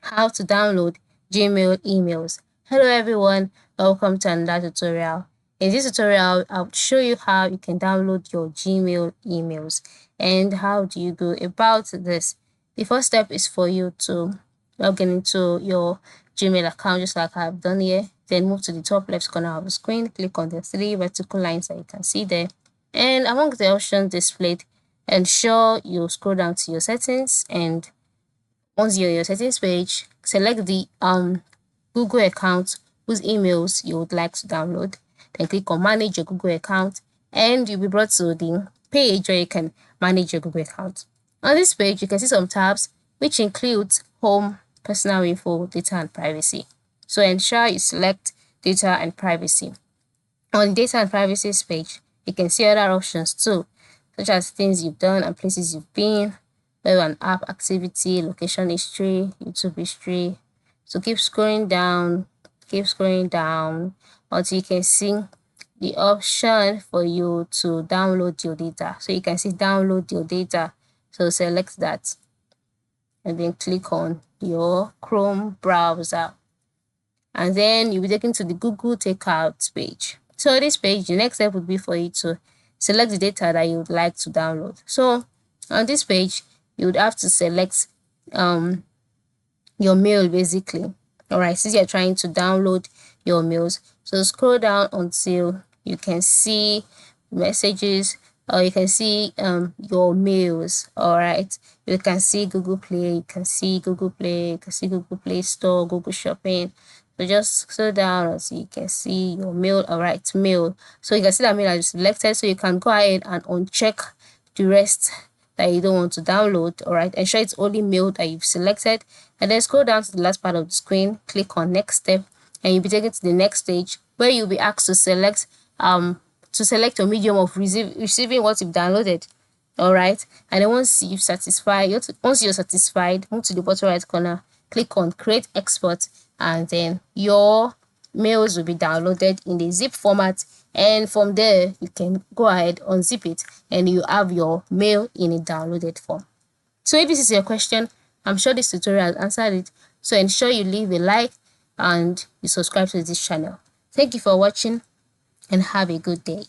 how to download Gmail emails. Hello everyone, welcome to another tutorial. In this tutorial, I'll show you how you can download your Gmail emails and how do you go about this. The first step is for you to log into your Gmail account just like I've done here. Then move to the top left corner of the screen, click on the three vertical lines that you can see there. And among the options displayed, ensure you scroll down to your settings, and once you're in your settings page, select the Google account whose emails you would like to download. Then click on manage your Google account and you'll be brought to the page where you can manage your Google account. On this page, you can see some tabs which includes home, personal info, data and privacy. So ensure you select data and privacy. On data and privacy page, you can see other options too, such as things you've done and places you've been, web and app activity, location history, YouTube history. So keep scrolling down until you can see the option for you to download your data. So you can see download your data. So select that and then click on your Chrome browser. And then you'll be taken to the Google Takeout page. So this page, the next step would be for you to select the data that you would like to download. So on this page, you would have to select your mail basically. All right, since you're trying to download your mails, so scroll down until you can see messages, or you can see your mails. All right, you can see Google Play, you can see Google Play Store, Google Shopping. So just scroll down until you can see your mail. All right, mail. So you can see that mail is selected, so you can go ahead and uncheck the rest that you don't want to download. All right, ensure it's only mail that you've selected, and then scroll down to the last part of the screen, click on next step, and you'll be taken to the next stage where you'll be asked to select your medium of receiving what you've downloaded. All right, and then once you're satisfied, move to the bottom right corner, click on create export, and then your mails will be downloaded in the zip format, and from there you can go ahead, unzip it, and you have your mail in a downloaded form. So if this is your question, I'm sure this tutorial has answered it. So ensure you leave a like and you subscribe to this channel. Thank you for watching and have a good day.